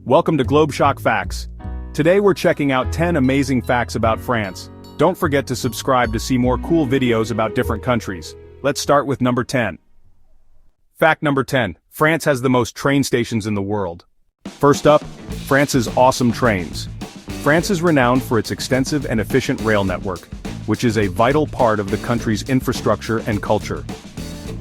Welcome to GlobeShock-Facts. Today we're checking out 10 amazing facts about France. Don't forget to subscribe to see more cool videos about different countries. Let's start with number 10. Fact number 10. France has the most train stations in the world. First up, France's awesome trains. France is renowned for its extensive and efficient rail network, which is a vital part of the country's infrastructure and culture.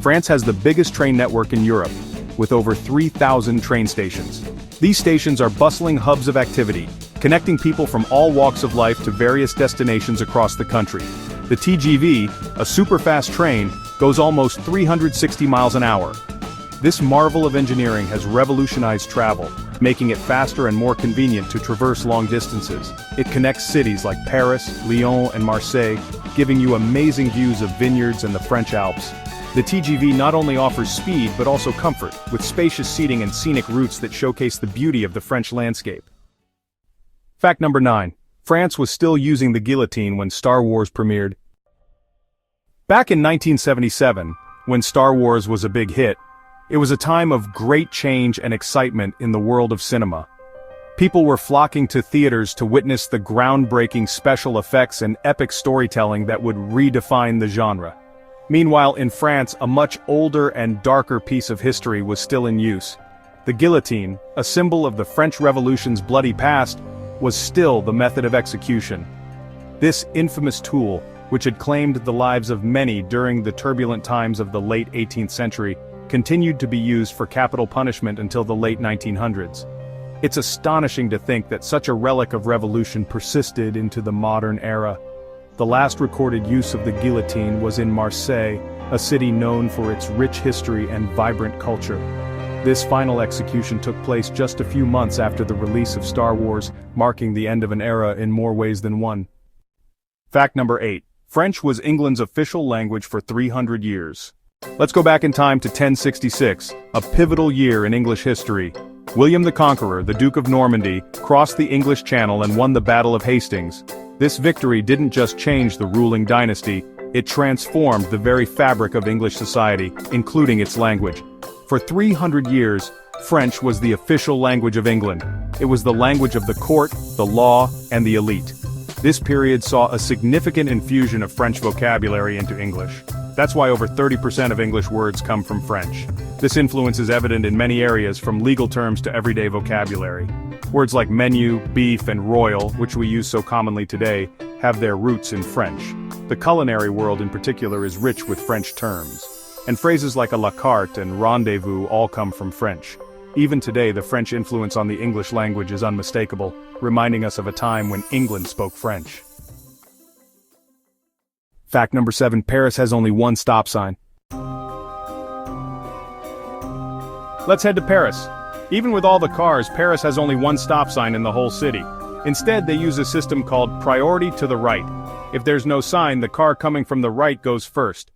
France has the biggest train network in Europe, with over 3,000 train stations. These stations are bustling hubs of activity, connecting people from all walks of life to various destinations across the country. The TGV, a super-fast train, goes almost 360 miles an hour. This marvel of engineering has revolutionized travel, making it faster and more convenient to traverse long distances. It connects cities like Paris, Lyon, and Marseille, giving you amazing views of vineyards and the French Alps. The TGV not only offers speed but also comfort, with spacious seating and scenic routes that showcase the beauty of the French landscape. Fact number 9. France was still using the guillotine when Star Wars premiered. Back in 1977, when Star Wars was a big hit, it was a time of great change and excitement in the world of cinema. People were flocking to theaters to witness the groundbreaking special effects and epic storytelling that would redefine the genre. Meanwhile, in France, a much older and darker piece of history was still in use. The guillotine, a symbol of the French Revolution's bloody past, was still the method of execution. This infamous tool, which had claimed the lives of many during the turbulent times of the late 18th century, continued to be used for capital punishment until the late 1900s. It's astonishing to think that such a relic of revolution persisted into the modern era. The last recorded use of the guillotine was in Marseille, a city known for its rich history and vibrant culture. This final execution took place just a few months after the release of Star Wars, marking the end of an era in more ways than one. Fact number 8. French was England's official language for 300 years. Let's go back in time to 1066, a pivotal year in English history. William the Conqueror, the Duke of Normandy, crossed the English Channel and won the Battle of Hastings. This victory didn't just change the ruling dynasty, it transformed the very fabric of English society, including its language. For 300 years, French was the official language of England. It was the language of the court, the law, and the elite. This period saw a significant infusion of French vocabulary into English. That's why over 30% of English words come from French. This influence is evident in many areas, from legal terms to everyday vocabulary. Words like menu, beef, and royal, which we use so commonly today, have their roots in French. The culinary world in particular is rich with French terms. And phrases like a la carte and rendezvous all come from French. Even today, the French influence on the English language is unmistakable, reminding us of a time when England spoke French. Fact number 7. Paris has only one stop sign. Let's head to Paris. Even with all the cars, Paris has only one stop sign in the whole city. Instead, they use a system called priority to the right. If there's no sign, the car coming from the right goes first.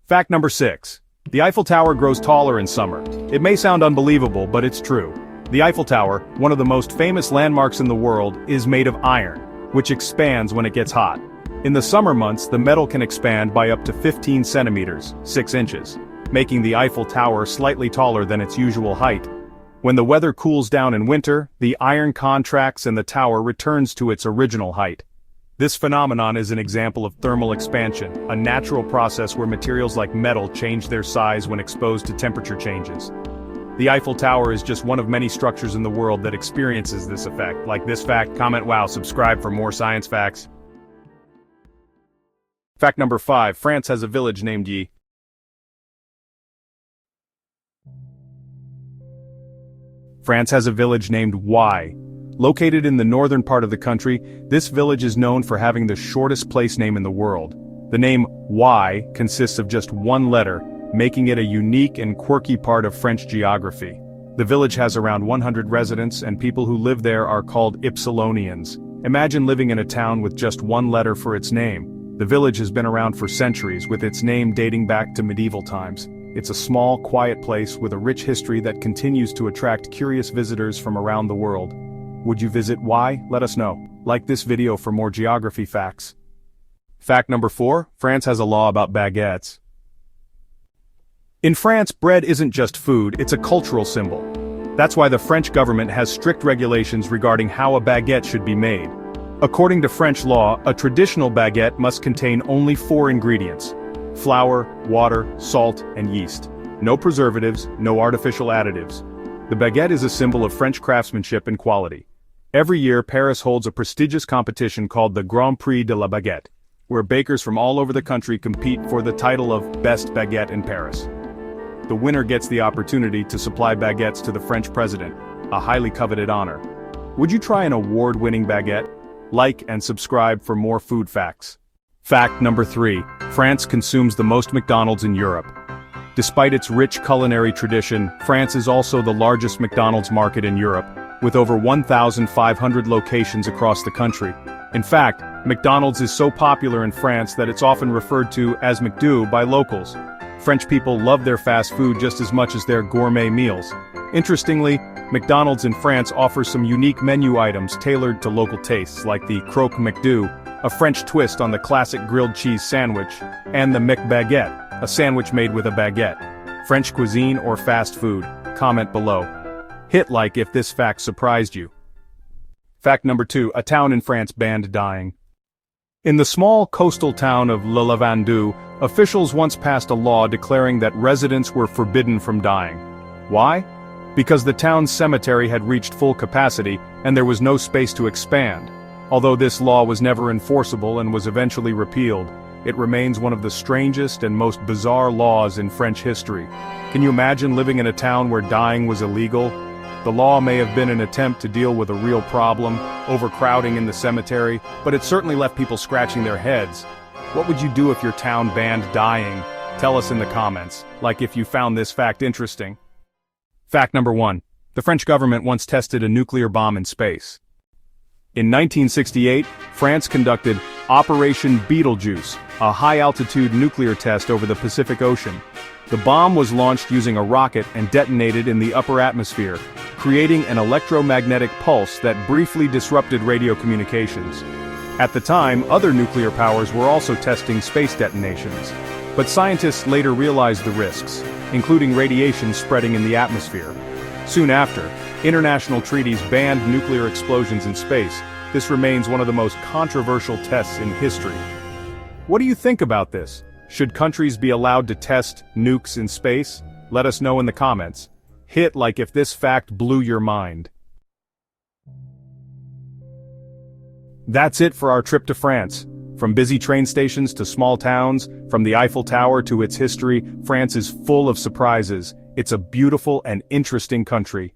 Fact number 6. The Eiffel Tower grows taller in summer. It may sound unbelievable, but it's true. The Eiffel Tower, one of the most famous landmarks in the world, is made of iron, which expands when it gets hot. In the summer months, the metal can expand by up to 15 centimeters, 6 inches, making the Eiffel Tower slightly taller than its usual height. When the weather cools down in winter, the iron contracts and the tower returns to its original height. This phenomenon is an example of thermal expansion, a natural process where materials like metal change their size when exposed to temperature changes. The Eiffel Tower is just one of many structures in the world that experiences this effect. Like this fact, comment wow, subscribe for more science facts. Fact number 5. France has a village named Yi. France has a village named Y. Located in the northern part of the country, this village is known for having the shortest place name in the world. The name Y consists of just one letter, making it a unique and quirky part of French geography. The village has around 100 residents, and people who live there are called Ypsilonians. Imagine living in a town with just one letter for its name. The village has been around for centuries, with its name dating back to medieval times. It's a small, quiet place with a rich history that continues to attract curious visitors from around the world. Would you visit Y? Let us know. Like this video for more geography facts. Fact number 4. France has a law about baguettes. In France, bread isn't just food, it's a cultural symbol. That's why the French government has strict regulations regarding how a baguette should be made. According to French law, a traditional baguette must contain only 4 ingredients: flour, water, salt, and yeast. No preservatives, no artificial additives. The baguette is a symbol of French craftsmanship and quality. Every year, Paris holds a prestigious competition called the Grand Prix de la Baguette, where bakers from all over the country compete for the title of Best Baguette in Paris. The winner gets the opportunity to supply baguettes to the French president, a highly coveted honor. Would you try an award-winning baguette? Like and subscribe for more food facts. Fact number 3. France consumes the most McDonald's in Europe. Despite its rich culinary tradition, France is also the largest McDonald's market in Europe, with over 1,500 locations across the country. In fact, McDonald's is so popular in France that it's often referred to as McDo by locals. French people love their fast food just as much as their gourmet meals. Interestingly, McDonald's in France offers some unique menu items tailored to local tastes, like the Croque McDo, a French twist on the classic grilled cheese sandwich, and the McBaguette, a sandwich made with a baguette. French cuisine or fast food? Comment below. Hit like if this fact surprised you. Fact number 2. A town in France banned dyeing. In the small coastal town of Le Lavandou, officials once passed a law declaring that residents were forbidden from dyeing. Why? Because the town's cemetery had reached full capacity, and there was no space to expand. Although this law was never enforceable and was eventually repealed, it remains one of the strangest and most bizarre laws in French history. Can you imagine living in a town where dyeing was illegal? The law may have been an attempt to deal with a real problem, overcrowding in the cemetery, but it certainly left people scratching their heads. What would you do if your town banned dyeing? Tell us in the comments, like if you found this fact interesting. Fact number 1. The French government once tested a nuclear bomb in space. In 1968, France conducted Operation Betelgeuse, a high-altitude nuclear test over the Pacific Ocean. The bomb was launched using a rocket and detonated in the upper atmosphere, creating an electromagnetic pulse that briefly disrupted radio communications. At the time, other nuclear powers were also testing space detonations. But scientists later realized the risks, including radiation spreading in the atmosphere. Soon after, international treaties banned nuclear explosions in space. This remains one of the most controversial tests in history. What do you think about this? Should countries be allowed to test nukes in space? Let us know in the comments. Hit like if this fact blew your mind. That's it for our trip to France. From busy train stations to small towns, from the Eiffel Tower to its history, France is full of surprises. It's a beautiful and interesting country.